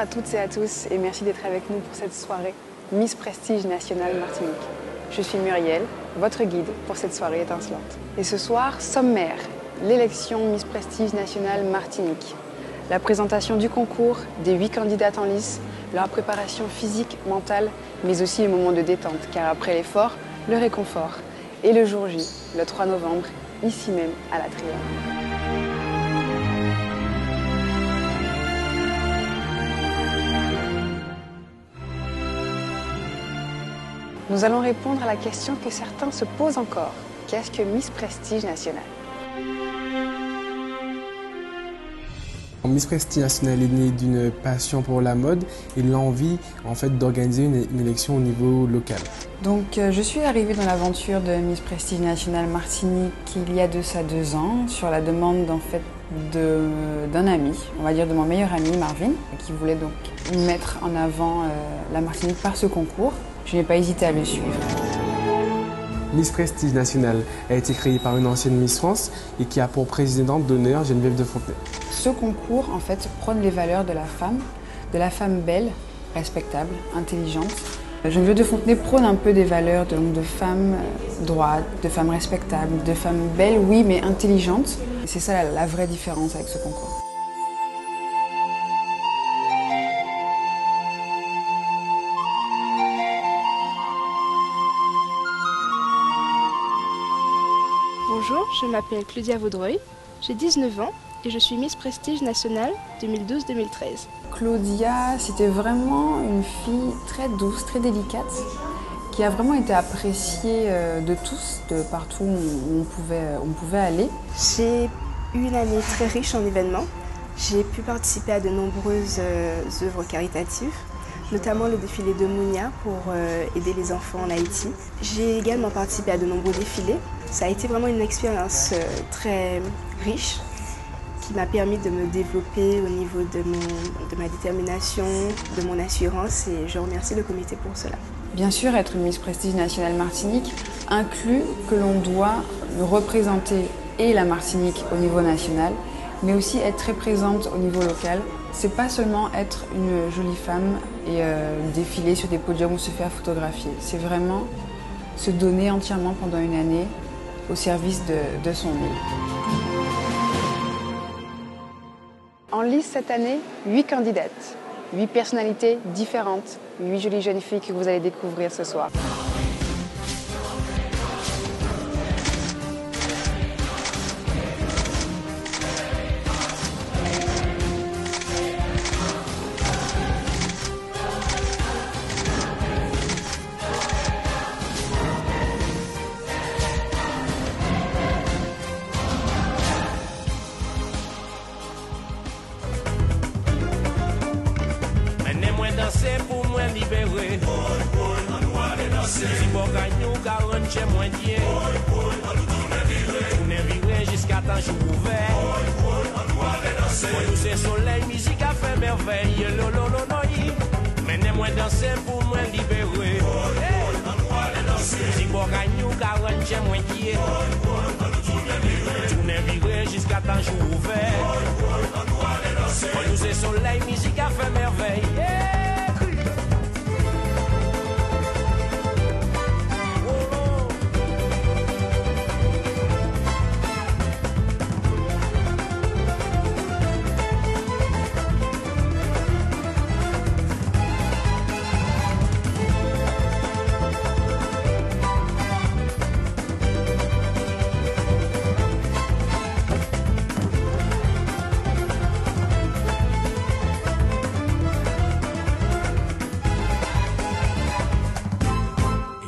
à toutes et à tous et merci d'être avec nous pour cette soirée Miss Prestige Nationale Martinique. Je suis Muriel, votre guide pour cette soirée étincelante. Et ce soir, sommaire, l'élection Miss Prestige Nationale Martinique. La présentation du concours, des 8 candidates en lice, leur préparation physique, mentale, mais aussi les moments de détente, car après l'effort, le réconfort. Et le jour J, le 3 novembre, ici même à la Triomphe. Nous allons répondre à la question que certains se posent encore. Qu'est-ce que Miss Prestige Nationale? Miss Prestige Nationale est née d'une passion pour la mode et l'envie d'organiser une élection au niveau local. Donc je suis arrivée dans l'aventure de Miss Prestige Nationale Martinique il y a de ça 2 ans sur la demande d'un ami, on va dire de mon meilleur ami Marvin, qui voulait donc mettre en avant la Martinique par ce concours. Je n'ai pas hésité à le suivre. Miss Prestige Nationale a été créée par une ancienne Miss France et qui a pour présidente d'honneur Geneviève de Fontenay. Ce concours, en fait, prône les valeurs de la femme belle, respectable, intelligente. Geneviève de Fontenay prône un peu des valeurs de femmes droites, de femmes respectables, de femmes belles, oui, mais intelligentes. C'est ça la vraie différence avec ce concours. Bonjour, je m'appelle Claudia Vaudreuil, j'ai 19 ans et je suis Miss Prestige Nationale 2012-2013. Claudia, c'était vraiment une fille très douce, très délicate, qui a vraiment été appréciée de tous, de partout où on pouvait aller. J'ai eu une année très riche en événements. J'ai pu participer à de nombreuses œuvres caritatives, notamment le défilé de Mounia pour aider les enfants en Haïti. J'ai également participé à de nombreux défilés. Ça a été vraiment une expérience très riche qui m'a permis de me développer au niveau de ma détermination, de mon assurance et je remercie le comité pour cela. Bien sûr, être Miss Prestige Nationale Martinique inclut que l'on doit représenter et la Martinique au niveau national, mais aussi être très présente au niveau local. C'est pas seulement être une jolie femme et défiler sur des podiums ou se faire photographier. C'est vraiment se donner entièrement pendant une année au service de son île. En lice cette année, 8 candidates, 8 personnalités différentes, 8 jolies jeunes filles que vous allez découvrir ce soir. Pour moi libérer, si bon gagnons, 40 chez moi bien, on est viré jusqu'à temps jour ouvert. Nous c'est soleil, musique a fait merveille, menez-moi danser pour moi libérer. Si bon gagnons, 40 chez moi bien, on est viré jusqu'à temps jour ouvert. Nous c'est soleil, musique a fait merveille.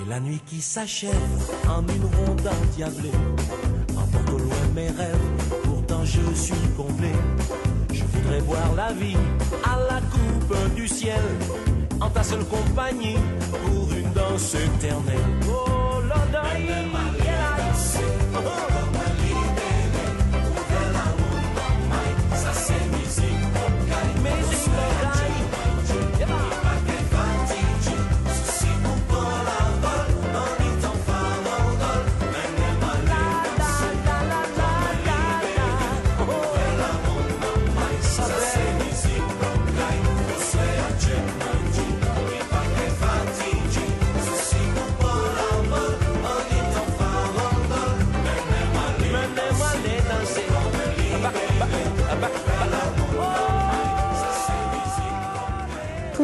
La nuit qui s'achève en une ronde endiablée emporte au loin mes rêves, pourtant je suis comblé. Je voudrais voir la vie à la coupe du ciel, en ta seule compagnie, pour une danse éternelle. Oh, l'odeur,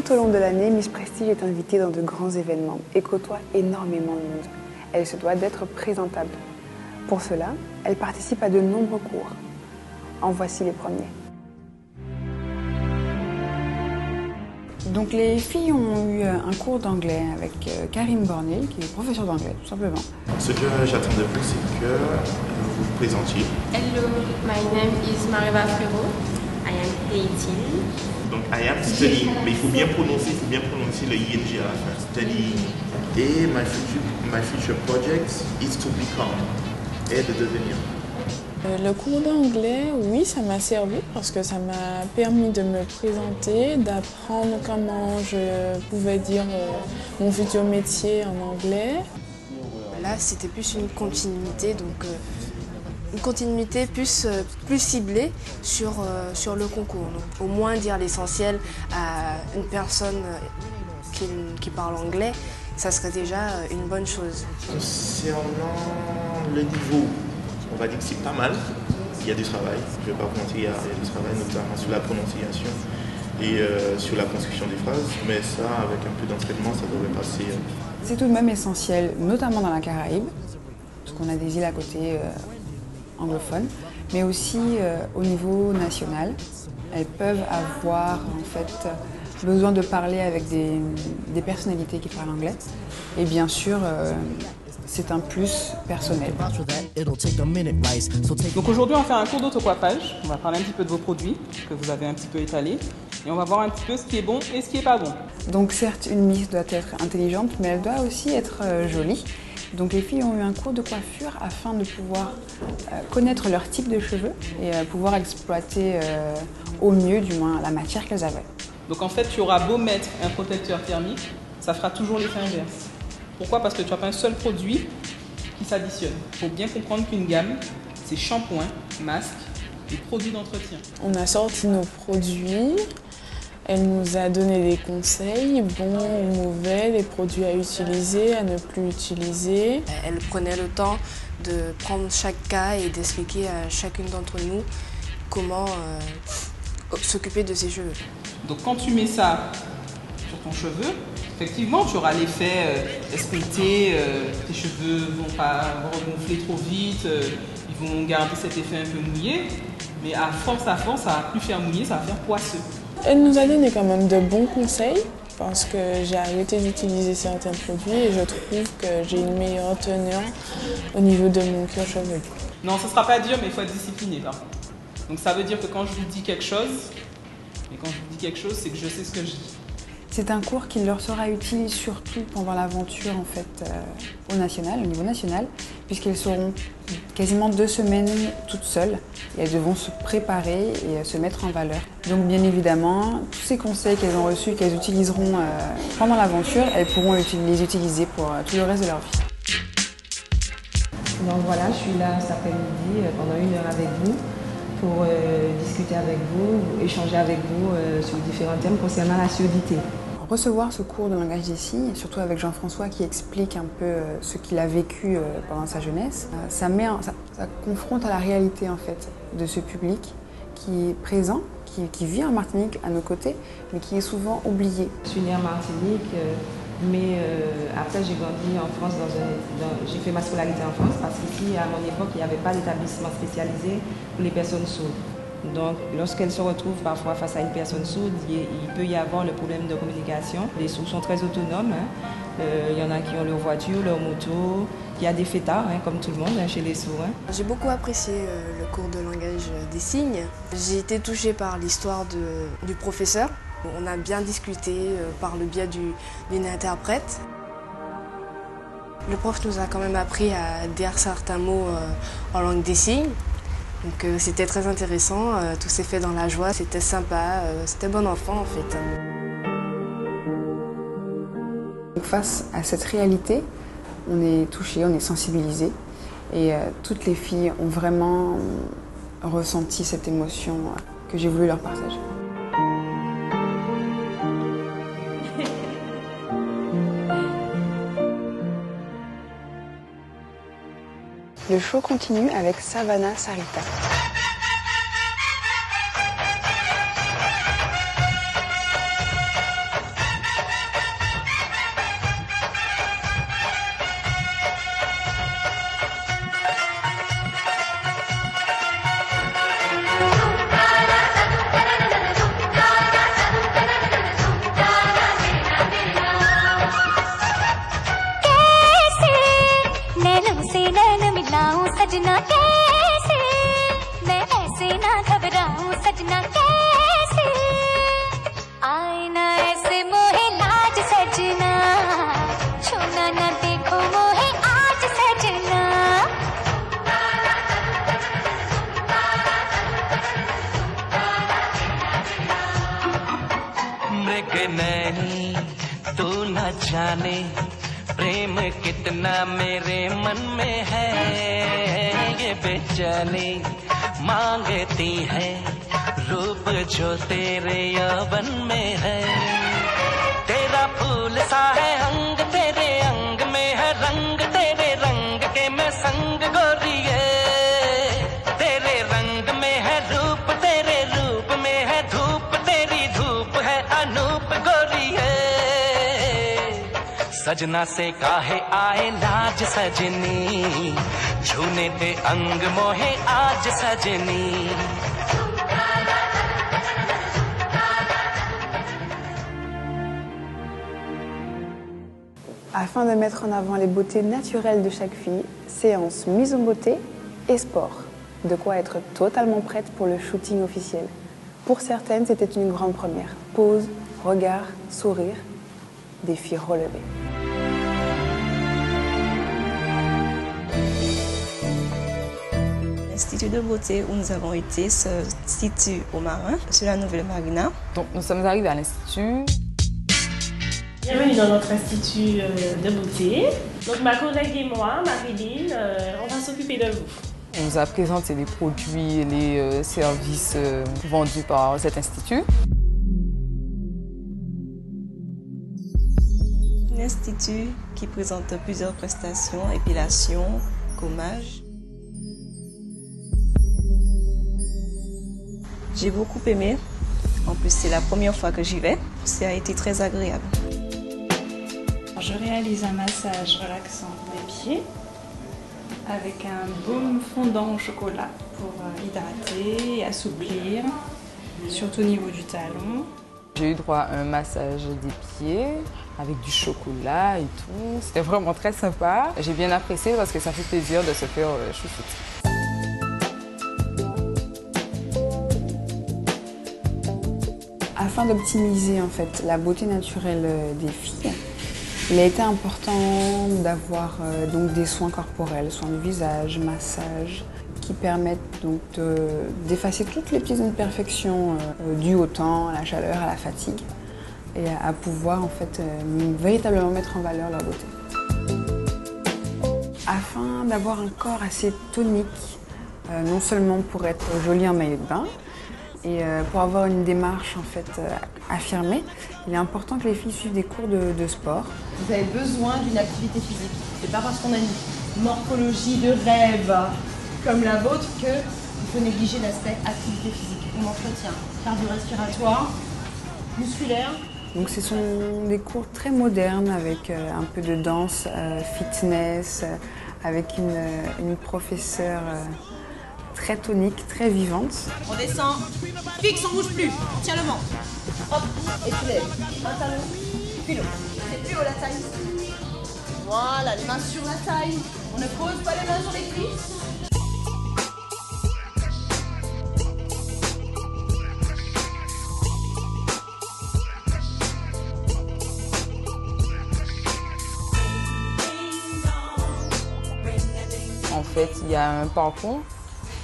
Tout au long de l'année, Miss Prestige est invitée dans de grands événements et côtoie énormément de monde. Elle se doit d'être présentable. Pour cela, elle participe à de nombreux cours. En voici les premiers. Donc les filles ont eu un cours d'anglais avec Karim Bornil, qui est professeur d'anglais, tout simplement. Ce que j'attends de vous, c'est que vous vous présentiez. Hello, my name is Mariva Frero. I am 18. Donc, I am studying, mais il faut bien prononcer le ing à la fin. Studying. Et my future project is to become. Et de devenir. Le cours d'anglais, oui, ça m'a servi parce que ça m'a permis de me présenter, d'apprendre comment je pouvais dire mon futur métier en anglais. Là, c'était plus une continuité, donc une continuité plus ciblée sur le concours. Donc, au moins dire l'essentiel à une personne qui parle anglais, ça serait déjà une bonne chose. Concernant le niveau, on va dire que c'est pas mal. Il y a du travail, je ne vais pas vous mentir, il y a du travail notamment sur la prononciation et sur la construction des phrases, mais ça, avec un peu d'entraînement, ça devrait passer. C'est tout de même essentiel, notamment dans la Caraïbe, parce qu'on a des îles à côté anglophones, mais aussi au niveau national. Elles peuvent avoir en fait besoin de parler avec des personnalités qui parlent anglais. Et bien sûr, c'est un plus personnel. Donc aujourd'hui, on va faire un cours d'autocoiffage. On va parler un petit peu de vos produits que vous avez un petit peu étalés. Et on va voir un petit peu ce qui est bon et ce qui n'est pas bon. Donc certes, une Miss doit être intelligente, mais elle doit aussi être jolie. Donc les filles ont eu un cours de coiffure afin de pouvoir connaître leur type de cheveux et pouvoir exploiter au mieux, du moins, la matière qu'elles avaient. Donc en fait, tu auras beau mettre un protecteur thermique, ça fera toujours l'effet inverse. Pourquoi? Parce que tu n'as pas un seul produit qui s'additionne. Il faut bien comprendre qu'une gamme, c'est shampoing, masque et produits d'entretien. On a sorti nos produits, elle nous a donné des conseils, bons ou mauvais, des produits à utiliser, à ne plus utiliser. Elle prenait le temps de prendre chaque cas et d'expliquer à chacune d'entre nous comment s'occuper de ses cheveux. Donc quand tu mets ça sur ton cheveu, effectivement tu auras l'effet escompté, tes cheveux ne vont pas regonfler trop vite, ils vont garder cet effet un peu mouillé, mais à force, ça ne va plus faire mouiller, ça va faire poisseux. Elle nous a donné quand même de bons conseils parce que j'ai arrêté d'utiliser certains produits et je trouve que j'ai une meilleure teneur au niveau de mon cuir chevelu. Non, ce ne sera pas dur, mais il faut être discipliné par contre. Donc ça veut dire que quand je vous dis quelque chose, c'est que je sais ce que je dis. C'est un cours qui leur sera utile surtout pendant l'aventure en fait, au niveau national, puisqu'elles seront quasiment 2 semaines toutes seules et elles devront se préparer et se mettre en valeur. Donc bien évidemment, tous ces conseils qu'elles ont reçus, qu'elles utiliseront pendant l'aventure, elles pourront les utiliser pour tout le reste de leur vie. Donc voilà, je suis là cet après-midi pendant 1 heure avec vous pour discuter avec vous, échanger avec vous sur différents thèmes concernant la surdité. Recevoir ce cours de langage des signes, surtout avec Jean-François qui explique un peu ce qu'il a vécu pendant sa jeunesse, ça confronte à la réalité en fait de ce public qui est présent, qui vit en Martinique à nos côtés, mais qui est souvent oublié. Je suis née en Martinique, mais après j'ai grandi en France, j'ai fait ma scolarité en France parce qu'ici à mon époque il n'y avait pas d'établissement spécialisé pour les personnes sourdes. Donc, lorsqu'elles se retrouvent parfois face à une personne sourde, il peut y avoir le problème de communication. Les sourds sont très autonomes. Il y en a qui ont leur voiture, leur moto. Il y a des fêtards, comme tout le monde, chez les sourds. J'ai beaucoup apprécié le cours de langage des signes. J'ai été touchée par l'histoire du professeur. On a bien discuté par le biais d'une interprète. Le prof nous a quand même appris à dire certains mots en langue des signes. Donc c'était très intéressant, tout s'est fait dans la joie, c'était sympa, c'était bon enfant en fait. Face à cette réalité, on est touché, on est sensibilisé et toutes les filles ont vraiment ressenti cette émotion que j'ai voulu leur partager. Le show continue avec Savannah Sarita. जाने प्रेम कितना मेरे मन में है ये बेचैनी मांगती है रूप जो तेरे यौवन में है तेरा फूल सा है अंग तेरे अंग में है रंग तेरे रंग के मैं संग गोरिए तेरे रंग में है रूप तेरे रूप में है धूप तेरी धूप है अनूप गोरिए सजना से काहे आए लाज सजनी झूने ते अंग मोहे आज सजनी Afin de mettre en avant les beautés naturelles de chaque fille, séance mise en beauté et sport. De quoi être totalement prête pour le shooting officiel. Pour certaines, c'était une grande première. Pose, regard, sourire, défi relevé. L'Institut de beauté où nous avons été se situe au Marin, sur la Nouvelle Marina. Donc nous sommes arrivés à l'Institut. Bienvenue dans notre institut de beauté. Donc ma collègue et moi, Marilyn, on va s'occuper de vous. On nous a présenté les produits et les services vendus par cet institut. L'Institut qui présente plusieurs prestations, épilation, gommage. J'ai beaucoup aimé. En plus, c'est la première fois que j'y vais. Ça a été très agréable. Je réalise un massage relaxant des pieds avec un baume fondant au chocolat pour hydrater et assouplir, surtout au niveau du talon. J'ai eu droit à un massage des pieds avec du chocolat et tout. C'était vraiment très sympa. J'ai bien apprécié parce que ça fait plaisir de se faire chouchouter. Afin d'optimiser en fait la beauté naturelle des filles, il a été important d'avoir donc des soins corporels, soins du visage, massage, qui permettent donc d'effacer toutes les petites imperfections dues au temps, à la chaleur, à la fatigue, et à pouvoir en fait véritablement mettre en valeur leur beauté. Afin d'avoir un corps assez tonique, non seulement pour être jolie en maillot de bain, et pour avoir une démarche en fait affirmée, il est important que les filles suivent des cours de sport. Vous avez besoin d'une activité physique. C'est pas parce qu'on a une morphologie de rêve comme la vôtre qu'il faut négliger l'aspect activité physique. On entretient cardio-respiratoire, musculaire. Donc ce sont des cours très modernes avec un peu de danse, fitness, avec une professeure très tonique, très vivante. On descend, fixe, on bouge plus, tiens le ventre. Hop, et tu lèves. Pantalon, puis le. C'est plus haut la taille. Voilà, les mains sur la taille. On ne pose pas les mains sur les cuisses. En fait, il y a un parcours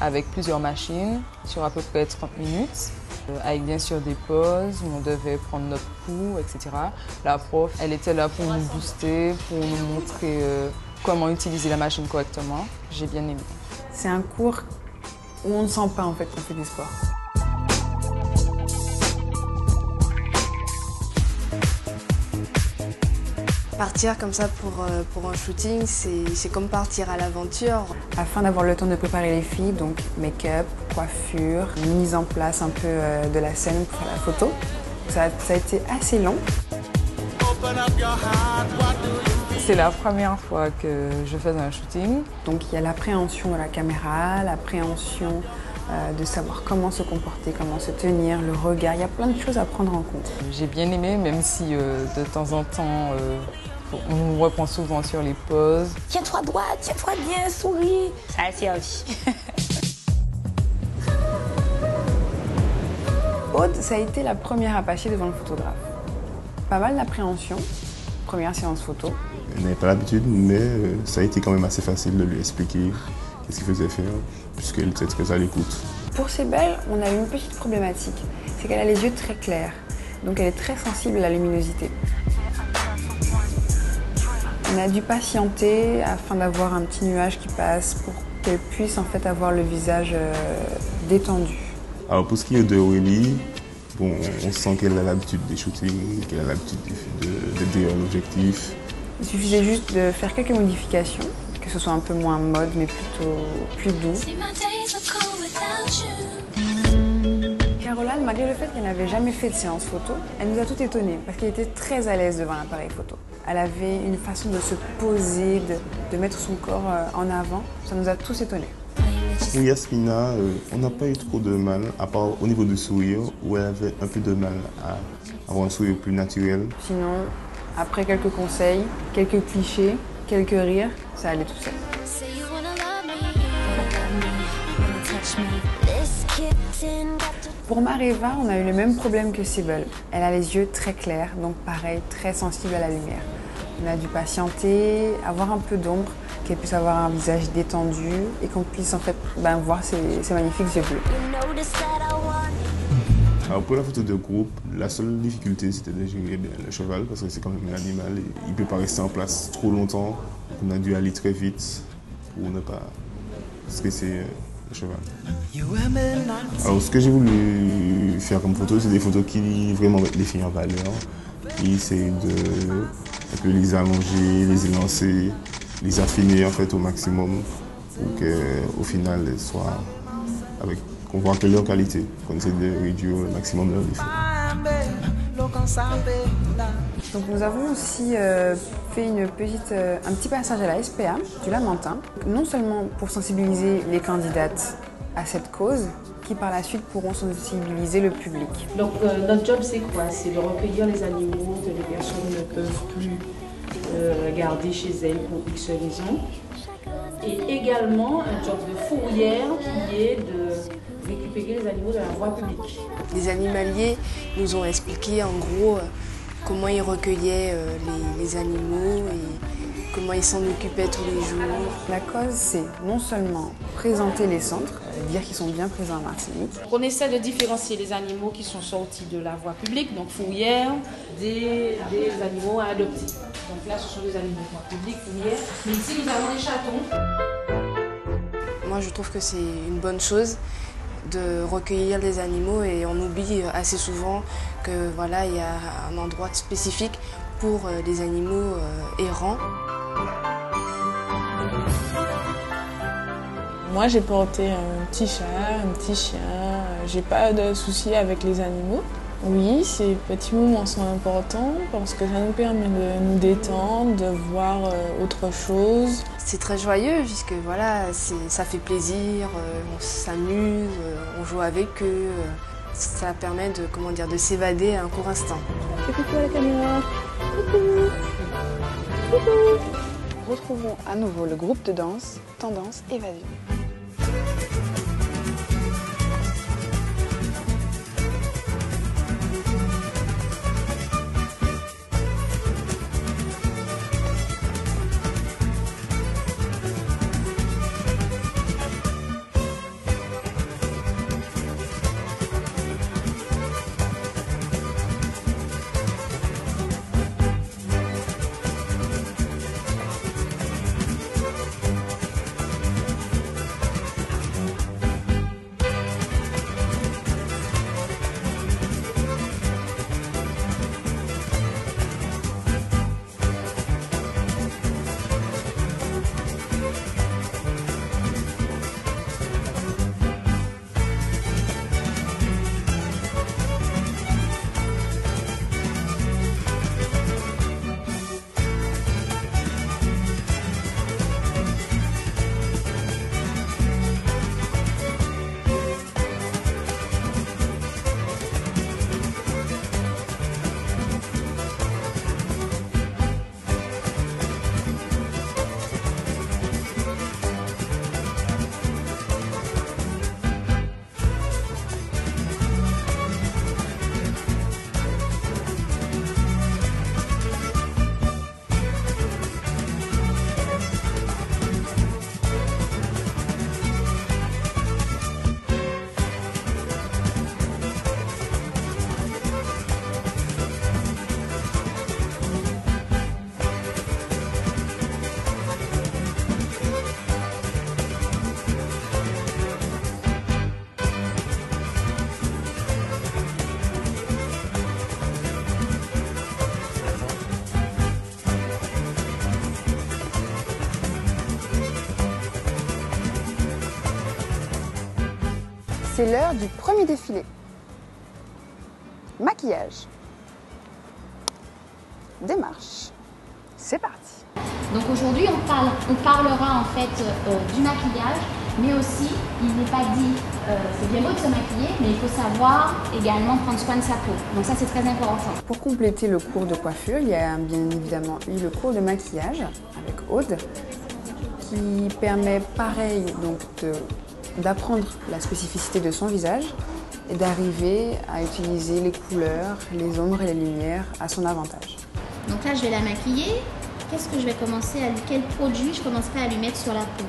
avec plusieurs machines sur à peu près 30 minutes, avec bien sûr des pauses où on devait prendre notre pouls, etc. La prof, elle était là pour nous booster, pour nous montrer comment utiliser la machine correctement. J'ai bien aimé. C'est un cours où on ne sent pas en fait qu'on fait du sport. Partir comme ça pour un shooting, c'est comme partir à l'aventure. Afin d'avoir le temps de préparer les filles, donc make-up, coiffure, mise en place un peu de la scène pour faire la photo. Ça a été assez long. C'est la première fois que je faisais un shooting. Donc il y a l'appréhension de la caméra, l'appréhension de savoir comment se comporter, comment se tenir, le regard. Il y a plein de choses à prendre en compte. J'ai bien aimé, même si de temps en temps, on nous reprend souvent sur les poses. Tiens-toi droit, tiens-toi bien, souris. Ça a servi. Aude, ça a été la première à passer devant le photographe. Pas mal d'appréhension, première séance photo. Elle n'avait pas l'habitude, mais ça a été quand même assez facile de lui expliquer qu'est-ce qu'il faisait faire, puisqu'elle était très à l'écoute. Pour Cébelle, on a une petite problématique, c'est qu'elle a les yeux très clairs, donc elle est très sensible à la luminosité. On a dû patienter afin d'avoir un petit nuage qui passe pour qu'elle puisse en fait avoir le visage détendu. Alors pour ce qui est de Aurélie, bon, on sent qu'elle a l'habitude des shootings, qu'elle a l'habitude d'être derrière l'objectif. Il suffisait juste de faire quelques modifications, que ce soit un peu moins mode mais plutôt plus doux. Caroline, malgré le fait qu'elle n'avait jamais fait de séance photo, elle nous a tout étonnés parce qu'elle était très à l'aise devant l'appareil photo. Elle avait une façon de se poser, de mettre son corps en avant. Ça nous a tous étonnés. Pour Yasmina, on n'a pas eu trop de mal, à part au niveau du sourire, où elle avait un peu de mal à avoir un sourire plus naturel. Sinon, après quelques conseils, quelques clichés, quelques rires, ça allait tout seul. Pour Mareva, on a eu le même problème que Sybille. Elle a les yeux très clairs, donc pareil, très sensible à la lumière. On a dû patienter, avoir un peu d'ombre, qu'elle puisse avoir un visage détendu et qu'on puisse en fait voir ses magnifiques yeux bleus. Alors pour la photo de groupe, la seule difficulté c'était de gérer le cheval parce que c'est quand même un animal et il ne peut pas rester en place trop longtemps. On a dû aller très vite pour ne pas stresser le cheval. Alors ce que j'ai voulu faire comme photo, c'est des photos qui vraiment mettent les filles en valeur, qui essaient de un peu les allonger, les élancer, les affiner en fait au maximum pour qu'au final elles soient avec qu'on voit que leur qualité, qu'on essaie de réduire le maximum leurs défauts. Donc nous avons aussi fait un petit passage à la SPA du Lamentin, non seulement pour sensibiliser les candidates à cette cause, qui par la suite pourront sensibiliser le public. Donc notre job c'est quoi? C'est de recueillir les animaux que les personnes ne peuvent plus garder chez elles pour X raisons. Et également un job de fourrière qui est de récupérer les animaux de la voie publique. Les animaliers nous ont expliqué en gros comment ils recueillaient les animaux et comment ils s'en occupaient tous les jours. La cause, c'est non seulement présenter les centres, dire qu'ils sont bien présents en Martinique. On essaie de différencier les animaux qui sont sortis de la voie publique, donc fourrière, des animaux à adopter. Donc là, ce sont des animaux de voie publique, fourrière. Mais ici, nous avons des chatons. Moi, je trouve que c'est une bonne chose de recueillir les animaux et on oublie assez souvent que voilà, il y a un endroit spécifique pour les animaux errants. Moi, j'ai porté un petit chat, un petit chien. J'ai pas de soucis avec les animaux. Oui, ces petits moments sont importants parce que ça nous permet de nous détendre, de voir autre chose. C'est très joyeux puisque voilà, ça fait plaisir, on s'amuse, on joue avec eux. Ça permet de s'évader un court instant. Coucou à la caméra. Coucou. Coucou. Retrouvons à nouveau le groupe de danse Tendance Évasion. C'est l'heure du premier défilé. Maquillage. Démarche. C'est parti. Donc aujourd'hui, on parlera en fait du maquillage, mais aussi, il n'est pas dit, c'est bien beau de se maquiller, mais il faut savoir également prendre soin de sa peau. Donc ça, c'est très important. Pour compléter le cours de coiffure, il y a bien évidemment eu le cours de maquillage avec Aude, qui permet pareil donc d'apprendre la spécificité de son visage et d'arriver à utiliser les couleurs, les ombres et les lumières à son avantage. Donc là, je vais la maquiller. Qu'est-ce que je vais commencer à lui... Quel produit je commencerai à lui mettre sur la peau?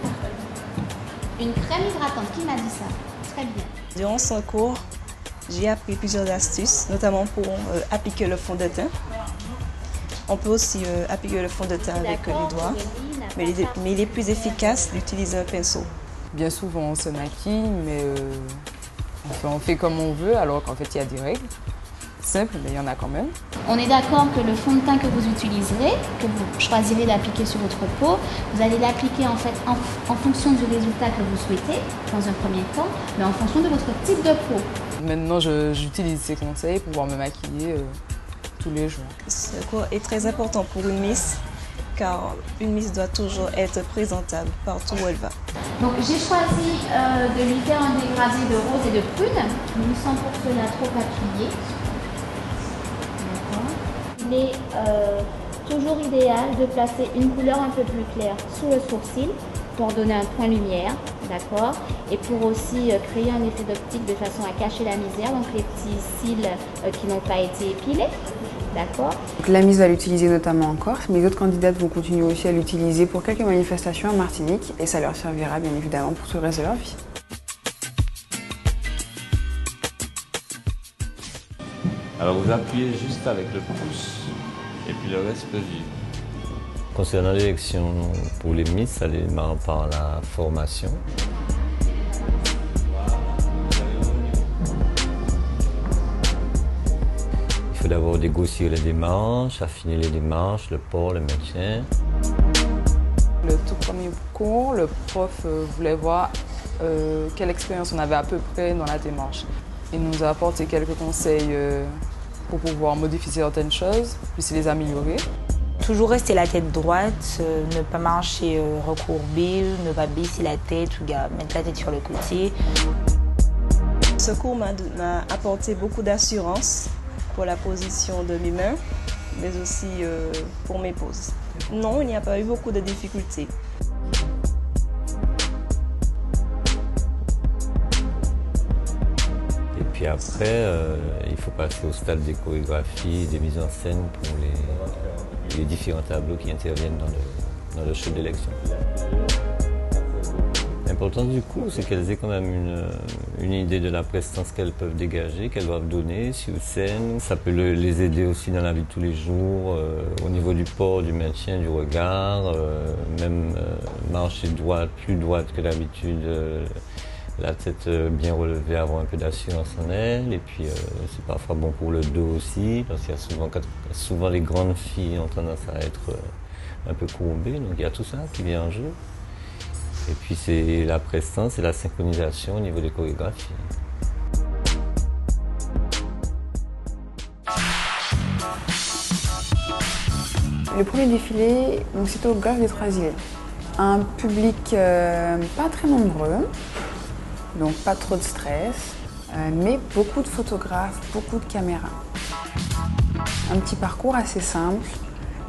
Une crème hydratante. Qui m'a dit ça? Très bien. Durant son cours, j'ai appris plusieurs astuces, notamment pour appliquer le fond de teint. On peut aussi appliquer le fond de teint avec les doigts, mais il est plus efficace d'utiliser un pinceau. Bien souvent, on se maquille, mais on fait comme on veut, alors qu'en fait, il y a des règles. Simple, mais il y en a quand même. On est d'accord que le fond de teint que vous utiliserez, que vous choisirez d'appliquer sur votre peau, vous allez l'appliquer en fait en fonction du résultat que vous souhaitez, dans un premier temps, mais en fonction de votre type de peau. Maintenant, j'utilise ces conseils pour pouvoir me maquiller tous les jours. Ce cours est très important pour une Miss, car une Miss doit toujours être présentable partout où elle va. Donc j'ai choisi de lui faire un dégradé de rose et de prune, mais sans pour cela trop appuyé. Il est toujours idéal de placer une couleur un peu plus claire sous le sourcil pour donner un point lumière, d'accord, et pour aussi créer un effet d'optique de façon à cacher la misère, donc les petits cils qui n'ont pas été épilés, d'accord. La Miss va l'utiliser notamment en Corse, mais les autres candidates vont continuer aussi à l'utiliser pour quelques manifestations en Martinique et ça leur servira bien évidemment pour tout le reste de leur vie. Alors vous appuyez juste avec le pouce et puis le reste peut vivre. Concernant l'élection pour les Miss, ça démarre par la formation. Il faut d'abord dégrossir les démarches, affiner les démarches, le port, le maintien. Le tout premier cours, le prof voulait voir quelle expérience on avait à peu près dans la démarche. Il nous a apporté quelques conseils pour pouvoir modifier certaines choses, puis les améliorer. Toujours rester la tête droite, ne pas marcher recourbé, ne pas baisser la tête ou mettre la tête sur le côté. Ce cours m'a apporté beaucoup d'assurance pour la position de mes mains, mais aussi pour mes poses. Non, il n'y a pas eu beaucoup de difficultés. Et puis après, il faut passer au stade des chorégraphies, des mises en scène pour les différents tableaux qui interviennent dans le show d'élection. L'importance du cours, c'est qu'elles aient quand même une idée de la prestance qu'elles peuvent dégager, qu'elles doivent donner sur scène. Ça peut les aider aussi dans la vie de tous les jours, au niveau du port, du maintien, du regard, même marcher droite, plus droite que d'habitude, la tête bien relevée, avoir un peu d'assurance en elle. Et puis c'est parfois bon pour le dos aussi, parce qu'il y a souvent les grandes filles ont tendance à être un peu courbées, donc il y a tout ça qui vient en jeu. Et puis c'est la prestance et la synchronisation au niveau des chorégraphies. Le premier défilé, c'était au Golfe des Trois-Îles. Un public pas très nombreux, donc pas trop de stress, mais beaucoup de photographes, beaucoup de caméras. Un petit parcours assez simple.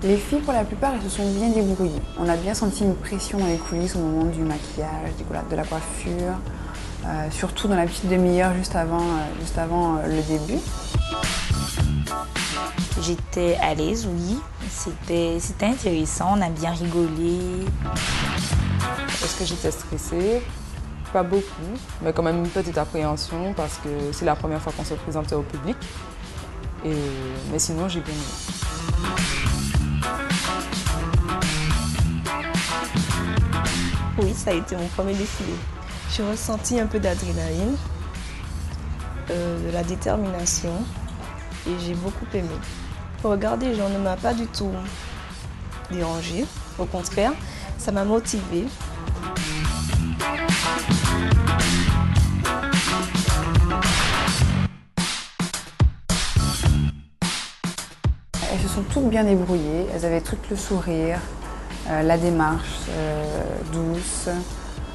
Les filles, pour la plupart, elles se sont bien débrouillées. On a bien senti une pression dans les coulisses au moment du maquillage, de la coiffure, surtout dans la petite demi-heure juste avant le début. J'étais à l'aise, oui. C'était intéressant, on a bien rigolé. Est-ce que j'étais stressée? Pas beaucoup, mais quand même une petite appréhension parce que c'est la première fois qu'on se présentait au public. Mais sinon, j'ai bien aimé. Oui, ça a été mon premier défilé. J'ai ressenti un peu d'adrénaline, de la détermination et j'ai beaucoup aimé. Le regard des gens ne m'a pas du tout dérangée. Au contraire, ça m'a motivée. sont toutes bien débrouillées, elles avaient toutes le sourire, la démarche douce,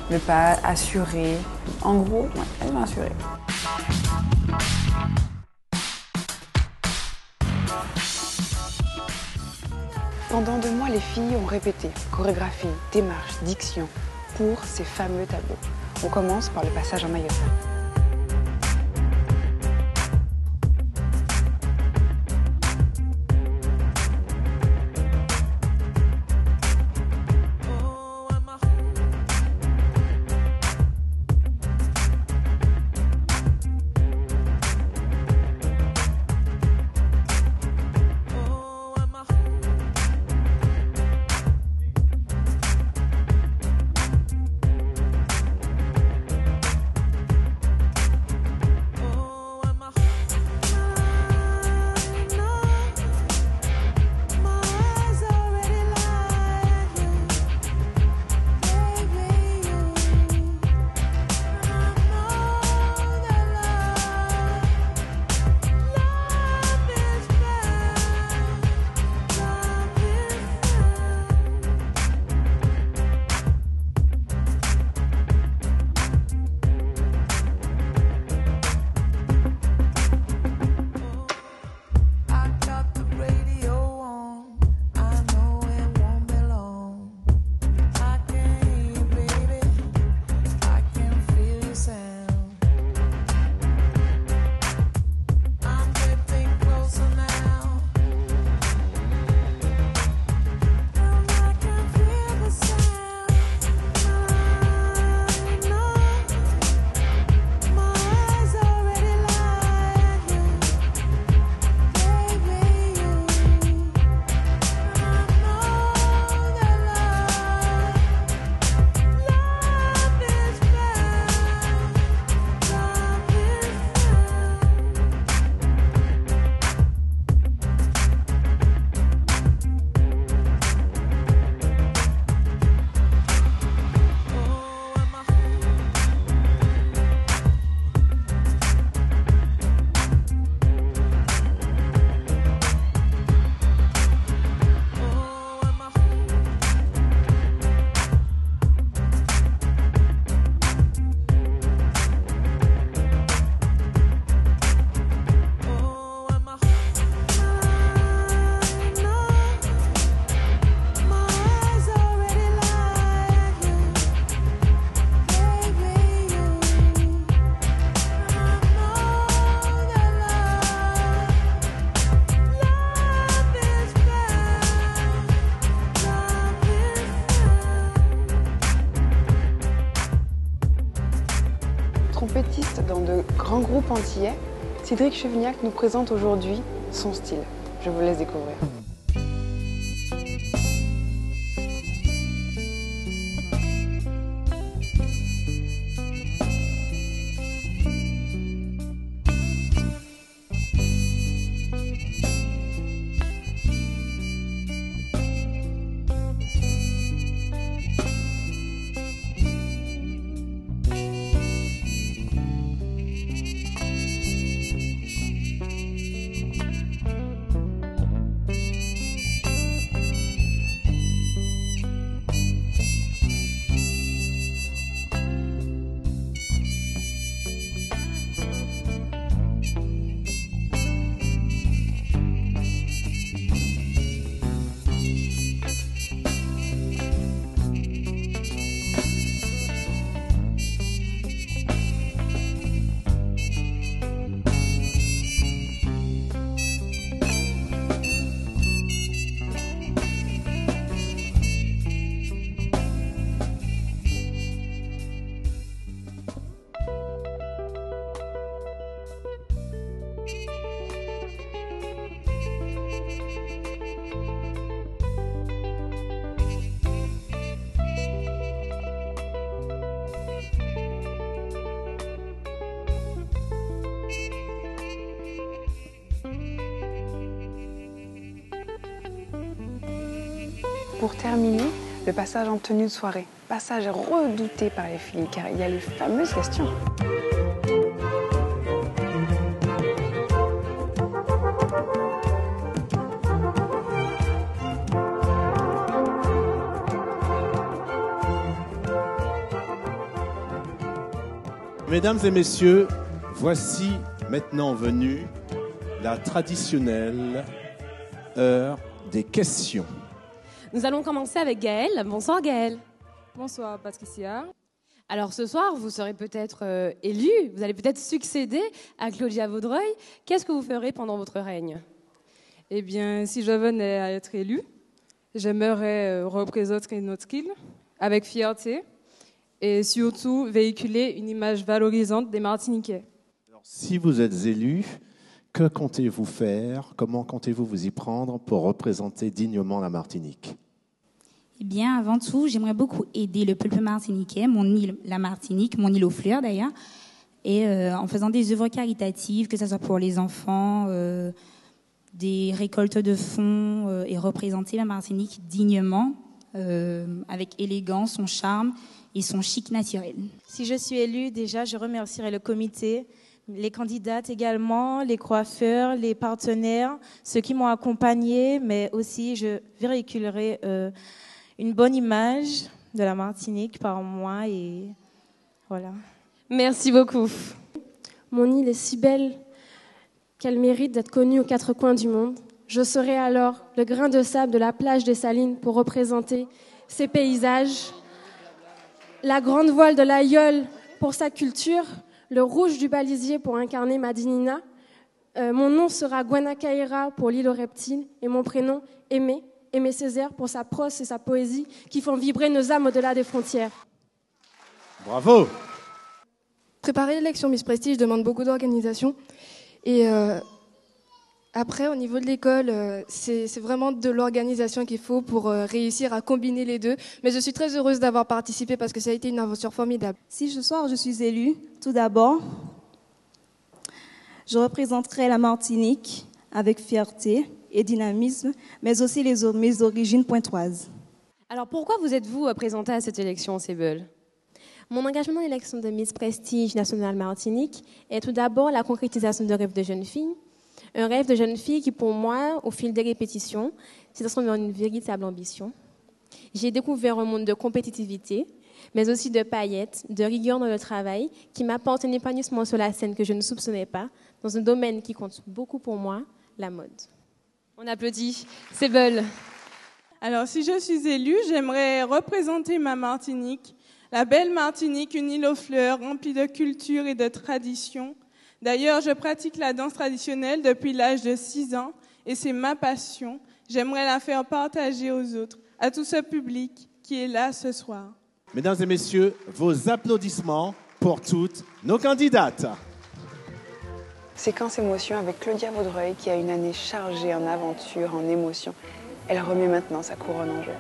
le pas assuré. En gros, ouais, elles m'ont assurée. Pendant 2 mois, les filles ont répété chorégraphie, démarche, diction pour ces fameux tableaux. On commence par le passage en maillot. Trompettiste dans de grands groupes antillais, Cédric Chevignac nous présente aujourd'hui son style. Je vous laisse découvrir. Pour terminer, le passage en tenue de soirée. Passage redouté par les filles, car il y a les fameuses questions. Mesdames et messieurs, voici maintenant venue la traditionnelle heure des questions. Nous allons commencer avec Gaëlle. Bonsoir Gaëlle. Bonsoir Patricia. Alors ce soir, vous serez peut-être élue, vous allez peut-être succéder à Claudia Vaudreuil. Qu'est-ce que vous ferez pendant votre règne? Eh bien, si je venais à être élue, j'aimerais représenter notre île avec fierté et surtout véhiculer une image valorisante des Martiniquais. Alors, si vous êtes élu, que comptez-vous faire? Comment comptez-vous vous y prendre pour représenter dignement la Martinique? Eh bien, avant tout, j'aimerais beaucoup aider le peuple martiniquais, mon île, la Martinique, mon île aux fleurs d'ailleurs, et en faisant des œuvres caritatives, que ce soit pour les enfants, des récoltes de fonds, et représenter la Martinique dignement, avec élégance, son charme et son chic naturel. Si je suis élue, déjà, je remercierai le comité, les candidates également, les coiffeurs, les partenaires, ceux qui m'ont accompagnée, mais aussi je véhiculerai une bonne image de la Martinique par moi et voilà. Merci beaucoup. Mon île est si belle qu'elle mérite d'être connue aux quatre coins du monde. Je serai alors le grain de sable de la plage des Salines pour représenter ces paysages, la grande voile de l'Aïeul pour sa culture, le rouge du balisier pour incarner Madinina. Mon nom sera Guanacaïra pour l'île aux reptiles et mon prénom Aimé Césaire pour sa prose et sa poésie qui font vibrer nos âmes au-delà des frontières. Bravo! Préparer l'élection Miss Prestige demande beaucoup d'organisation et après au niveau de l'école c'est vraiment de l'organisation qu'il faut pour réussir à combiner les deux, mais je suis très heureuse d'avoir participé parce que ça a été une aventure formidable. Si ce soir je suis élue, tout d'abord, je représenterai la Martinique avec fierté et dynamisme, mais aussi mes origines pointoises. Alors pourquoi vous êtes-vous présentée à cette élection, Sébel? Mon engagement dans l'élection de Miss Prestige nationale Martinique est tout d'abord la concrétisation de rêve de jeune fille. Un rêve de jeune fille qui, pour moi, au fil des répétitions, s'est transformé en une véritable ambition. J'ai découvert un monde de compétitivité, mais aussi de paillettes, de rigueur dans le travail, qui m'apporte un épanouissement sur la scène que je ne soupçonnais pas, dans un domaine qui compte beaucoup pour moi, la mode. On applaudit. Sébel. Alors, si je suis élue, j'aimerais représenter ma Martinique, la belle Martinique, une île aux fleurs remplie de culture et de traditions. D'ailleurs, je pratique la danse traditionnelle depuis l'âge de 6 ans et c'est ma passion. J'aimerais la faire partager aux autres, à tout ce public qui est là ce soir. Mesdames et messieurs, vos applaudissements pour toutes nos candidates. Séquence émotion avec Claudia Vaudreuil qui a une année chargée en aventures, en émotions. Elle remet maintenant sa couronne en jeu.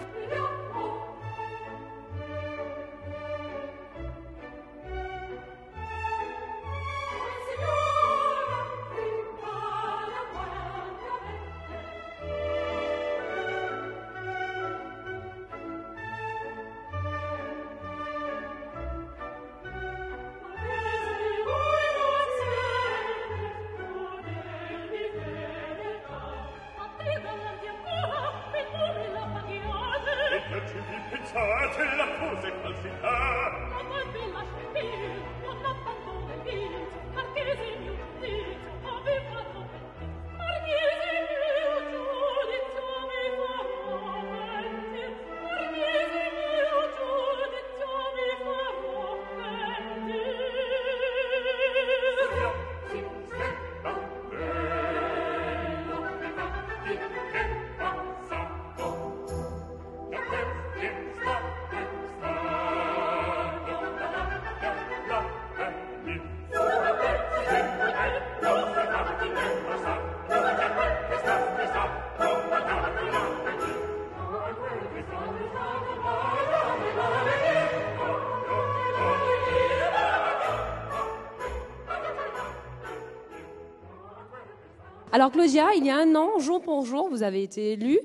Alors Claudia, il y a un an, jour pour jour, vous avez été élue.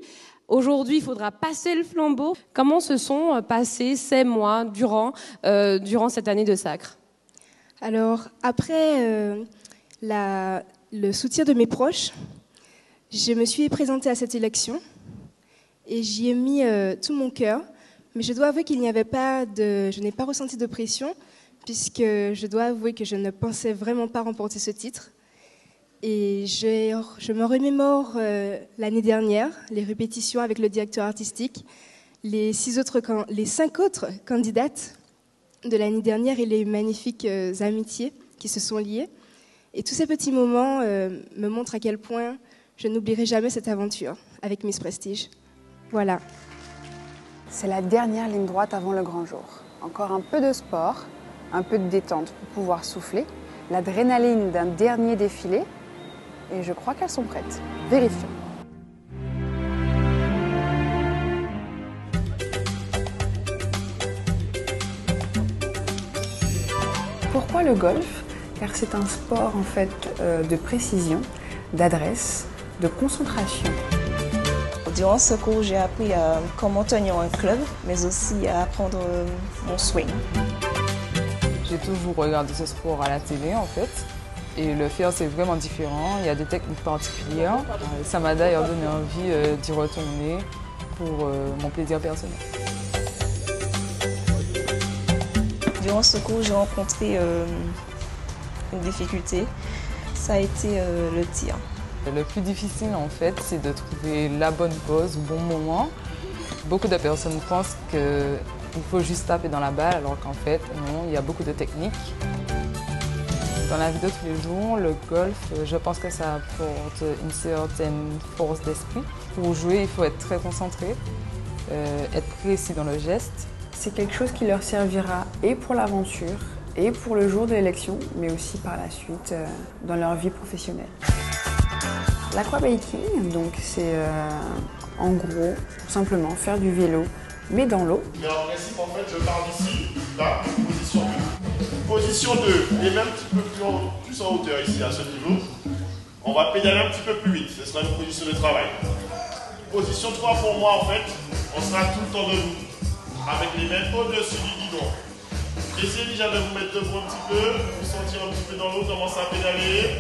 Aujourd'hui, il faudra passer le flambeau. Comment se sont passés ces mois durant cette année de sacre? Alors, après le soutien de mes proches, je me suis présentée à cette élection et j'y ai mis tout mon cœur. Mais je dois avouer je n'ai pas ressenti de pression puisque je dois avouer que je ne pensais vraiment pas remporter ce titre. Et je me remémore l'année dernière, les répétitions avec le directeur artistique, les 5 autres candidates de l'année dernière et les magnifiques amitiés qui se sont liées. Et tous ces petits moments me montrent à quel point je n'oublierai jamais cette aventure avec Miss Prestige. Voilà. C'est la dernière ligne droite avant le grand jour. Encore un peu de sport, un peu de détente pour pouvoir souffler, l'adrénaline d'un dernier défilé, et je crois qu'elles sont prêtes. Vérifions. Pourquoi le golf? Car c'est un sport en fait de précision, d'adresse, de concentration. Durant ce cours, j'ai appris comment tenir un club, mais aussi à apprendre mon swing. J'ai toujours regardé ce sport à la télé en fait. Et le faire, c'est vraiment différent. Il y a des techniques particulières. Ça m'a d'ailleurs donné envie d'y retourner pour mon plaisir personnel. Durant ce cours, j'ai rencontré une difficulté. Ça a été le tir. Le plus difficile, en fait, c'est de trouver la bonne pose au bon moment. Beaucoup de personnes pensent qu'il faut juste taper dans la balle, alors qu'en fait, non, il y a beaucoup de techniques. Dans la vie de tous les jours, le golf, je pense que ça apporte une certaine force d'esprit. Pour jouer, il faut être très concentré, être précis dans le geste. C'est quelque chose qui leur servira et pour l'aventure, et pour le jour de l'élection, mais aussi par la suite dans leur vie professionnelle. L'aquabiking, donc c'est en gros, simplement faire du vélo, mais dans l'eau. Mais en principe, en fait, je pars d'ici, là, position 1. Position 2, et même un petit peu plus en hauteur ici, à ce niveau. On va pédaler un petit peu plus vite, ce sera une position de travail. Position 3 pour moi, en fait, on sera tout le temps debout, avec les mains au-dessus du guidon. Essayez déjà de vous mettre debout un petit peu, vous sentir un petit peu dans l'eau, commencer à pédaler.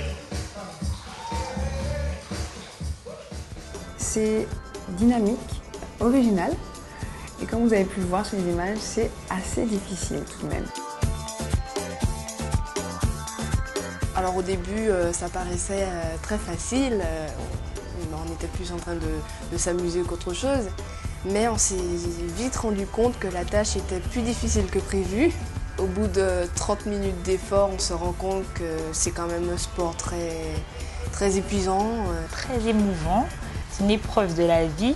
C'est dynamique, original, et comme vous avez pu le voir sur les images, c'est assez difficile tout de même. Alors au début, ça paraissait très facile, on était plus en train de s'amuser qu'autre chose, mais on s'est vite rendu compte que la tâche était plus difficile que prévu. Au bout de 30 minutes d'effort, on se rend compte que c'est quand même un sport très épuisant. Très émouvant, c'est une épreuve de la vie.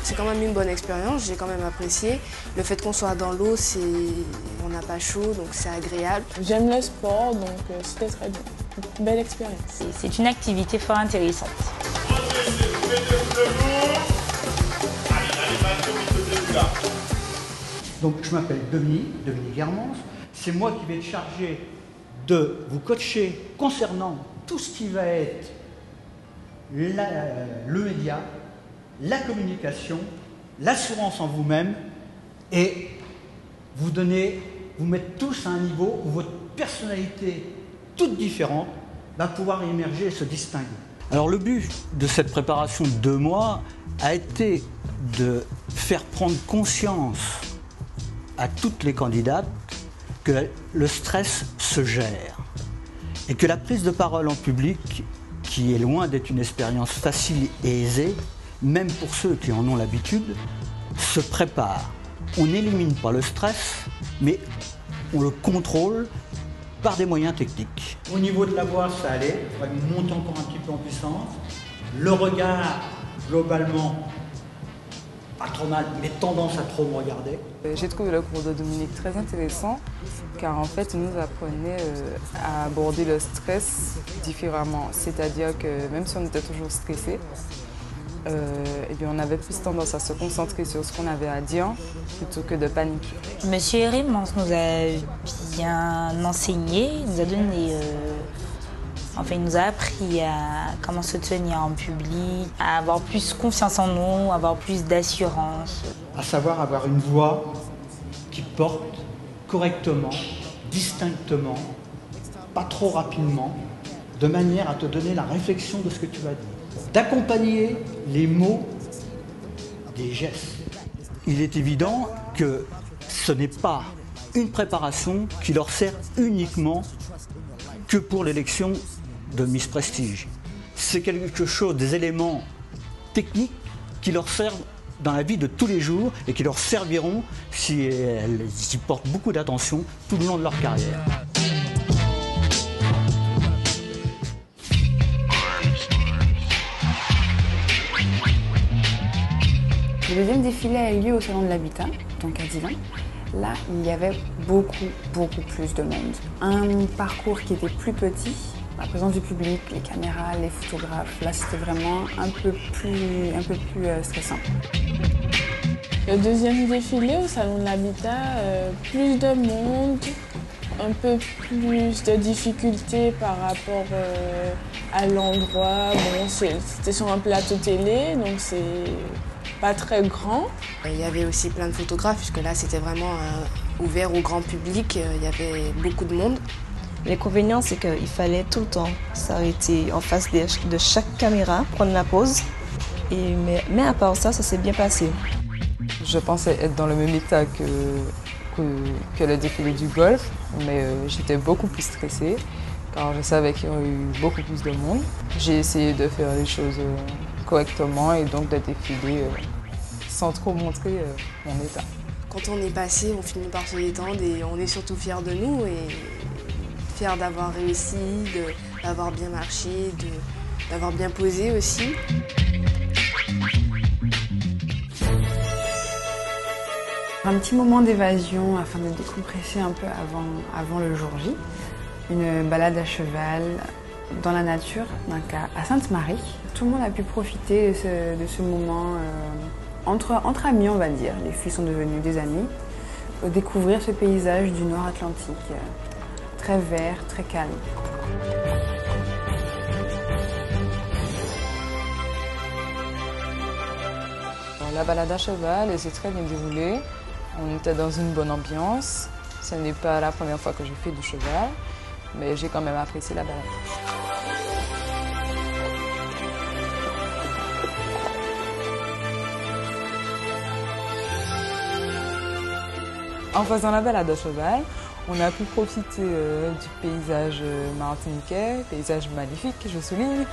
C'est quand même une bonne expérience, j'ai quand même apprécié. Le fait qu'on soit dans l'eau, on n'a pas chaud, donc c'est agréable. J'aime le sport, donc c'était très bien. Une belle expérience. C'est une activité fort intéressante. Donc je m'appelle Dominique Guermans. C'est moi qui vais être chargé de vous coacher concernant tout ce qui va être le média, la communication, l'assurance en vous-même et vous mettre tous à un niveau où votre personnalité, toute différente, va pouvoir émerger et se distinguer. Alors le but de cette préparation de 2 mois a été de faire prendre conscience à toutes les candidates que le stress se gère et que la prise de parole en public, qui est loin d'être une expérience facile et aisée, même pour ceux qui en ont l'habitude, se prépare. On n'élimine pas le stress, mais on le contrôle par des moyens techniques. Au niveau de la voix, ça allait, il fallait monter encore un petit peu en puissance. Le regard, globalement, pas trop mal, mais tendance à trop me regarder. J'ai trouvé le cours de Dominique très intéressant, car en fait, il nous apprenait à aborder le stress différemment. C'est-à-dire que même si on était toujours stressé, eh bien, on avait plus tendance à se concentrer sur ce qu'on avait à dire plutôt que de paniquer. Monsieur Hérémans nous a bien enseigné, il nous a donné, il nous a appris à comment se tenir en public, à avoir plus confiance en nous, avoir plus d'assurance. À savoir avoir une voix qui porte correctement, distinctement, pas trop rapidement, de manière à te donner la réflexion de ce que tu vas dire. D'accompagner les mots des gestes. il est évident que ce n'est pas une préparation qui leur sert uniquement que pour l'élection de Miss Prestige. C'est quelque chose, des éléments techniques qui leur servent dans la vie de tous les jours et qui leur serviront, si elles y portent beaucoup d'attention, tout le long de leur carrière. Le deuxième défilé a eu lieu au Salon de l'Habitat, donc à Divan. Là, il y avait beaucoup plus de monde. Un parcours qui était plus petit, la présence du public, les caméras, les photographes, là c'était vraiment un peu plus stressant. Le deuxième défilé au Salon de l'Habitat, plus de monde, un peu plus de difficultés par rapport à l'endroit. Bon, c'était sur un plateau télé, donc c'est pas très grand. Il y avait aussi plein de photographes, puisque là c'était vraiment ouvert au grand public, il y avait beaucoup de monde. L'inconvénient, c'est qu'il fallait tout le temps s'arrêter en face de chaque caméra, prendre la pause. Mais à part ça, ça s'est bien passé. Je pensais être dans le même état que le défilé du golf, mais j'étais beaucoup plus stressée car je savais qu'il y aurait eu beaucoup plus de monde. J'ai essayé de faire les choses correctement et donc de défiler sans trop montrer mon état. Quand on est passé, on finit par se détendre et on est surtout fiers de nous et fiers d'avoir réussi, d'avoir bien marché, d'avoir bien posé aussi. Un petit moment d'évasion afin de décompresser un peu avant le jour J. Une balade à cheval dans la nature, donc à Sainte-Marie. Tout le monde a pu profiter de ce moment entre amis, on va dire. Les filles sont devenues des amies. Découvrir ce paysage du Nord Atlantique, très vert, très calme. La balade à cheval, elle s'est très bien déroulée. On était dans une bonne ambiance. Ce n'est pas la première fois que je fais du cheval, mais j'ai quand même apprécié la balade. En faisant la balade à cheval, on a pu profiter du paysage martiniquais, paysage magnifique, je souligne.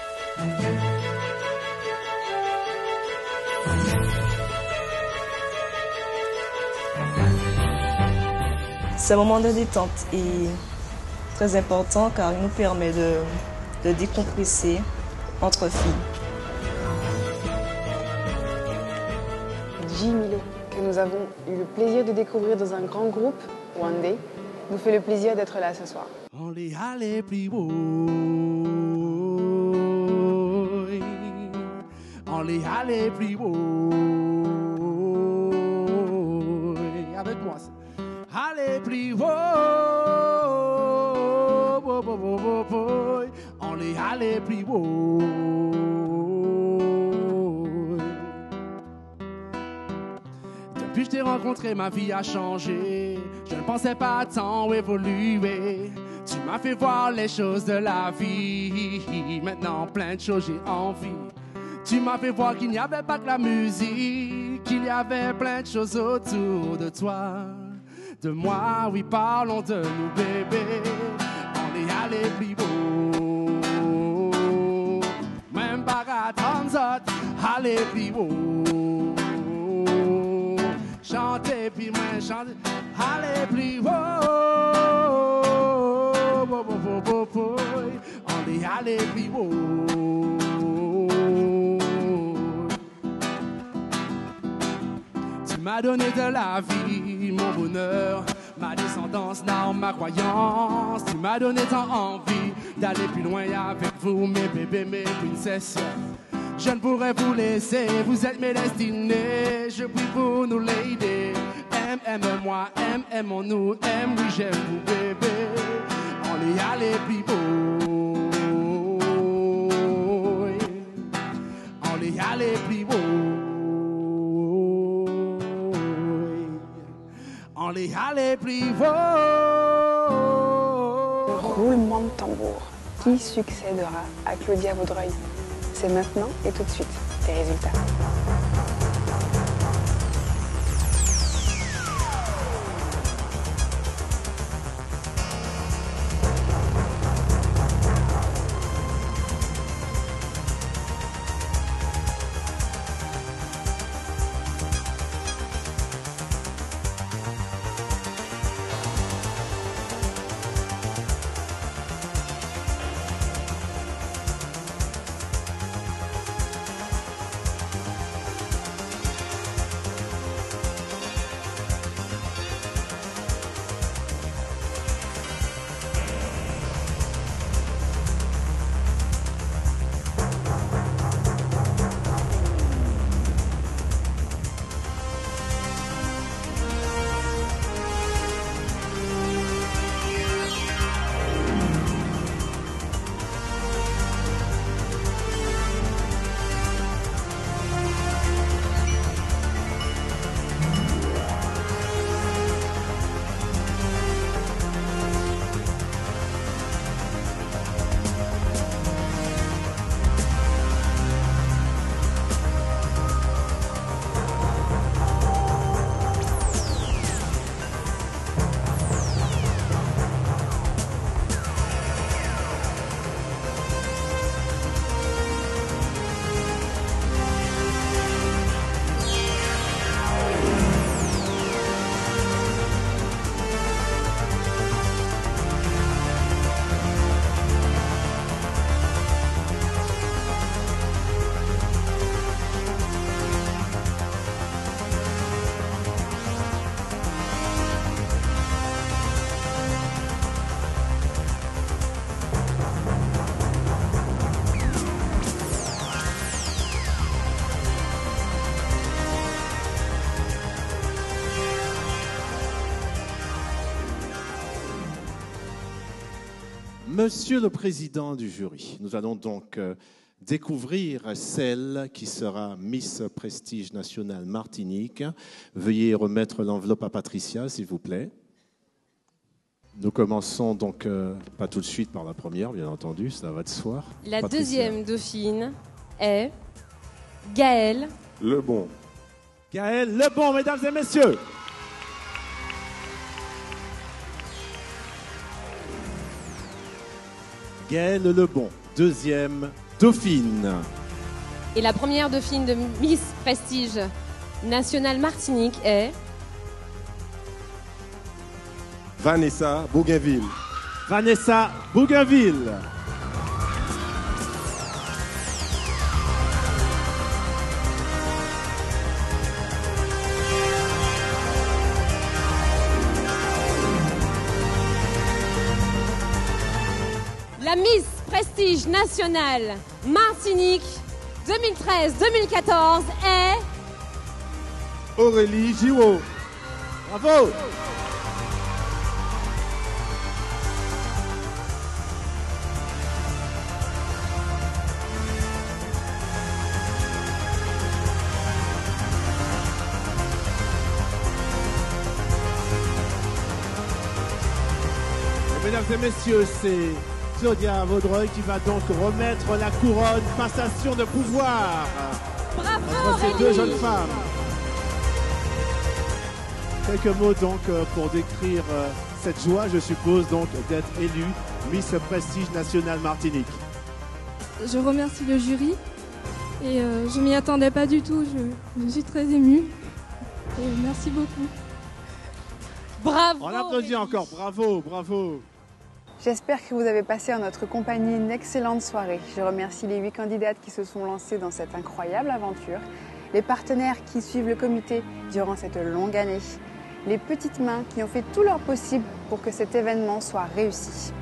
Ce moment de détente est très important car il nous permet de décompresser entre filles. J. Milo, que nous avons eu le plaisir de découvrir dans un grand groupe, One Day, nous fait le plaisir d'être là ce soir. On les allait plus haut. On les allait plus haut. Avec moi, allez plus haut. On les allait plus haut. Depuis que je t'ai rencontré, ma vie a changé. Je ne pensais pas tant évoluer. Tu m'as fait voir les choses de la vie. Maintenant, plein de choses, j'ai envie. Tu m'as fait voir qu'il n'y avait pas que la musique, qu'il y avait plein de choses autour de toi. De moi, oui, parlons de nous, bébé. On est allé plus haut. Même pas à Tanzot, allez plus haut. Chantez, puis moi, chantez, allez plus haut. On est allé plus haut. Tu m'as donné de la vie, mon bonheur, ma descendance, non, ma croyance. Tu m'as donné tant envie d'aller plus loin avec vous, mes bébés, mes princesses. Je ne pourrais vous laisser, vous êtes mes destinées. Je prie pour nous l'aider. Aime-moi, aimons-nous, oui, j'aime vous, bébé. On est allé plus beau. On est allé plus beau. On est allé plus beau. Roulement de tambour. Qui succédera à Claudia Vaudreuil? C'est maintenant et tout de suite. Les résultats. Monsieur le Président du jury, nous allons donc découvrir celle qui sera Miss Prestige Nationale Martinique. Veuillez remettre l'enveloppe à Patricia, s'il vous plaît. Nous commençons donc, pas tout de suite par la première, bien entendu, ça va de soi. La Patricia. deuxième dauphine est Gaëlle Lebon. Gaëlle Lebon, mesdames et messieurs. Gaëlle Lebon, deuxième dauphine. Et la première dauphine de Miss Prestige Nationale Martinique est Vanessa Bougainville. Vanessa Bougainville. la Miss Prestige Nationale Martinique 2013-2014 est Aurélie Giraud. Bravo. Mesdames et messieurs, c'est Claudia Vaudreuil qui va donc remettre la couronne, passation de pouvoir Bravo, entre ces deux jeunes femmes. Quelques mots donc pour décrire cette joie, je suppose, donc d'être élue Miss Prestige Nationale Martinique. Je remercie le jury et je m'y attendais pas du tout. Je suis très émue et merci beaucoup. Bravo. On applaudit encore, bravo, bravo. J'espère que vous avez passé en notre compagnie une excellente soirée. Je remercie les 8 candidates qui se sont lancées dans cette incroyable aventure, les partenaires qui suivent le comité durant cette longue année, les petites mains qui ont fait tout leur possible pour que cet événement soit réussi.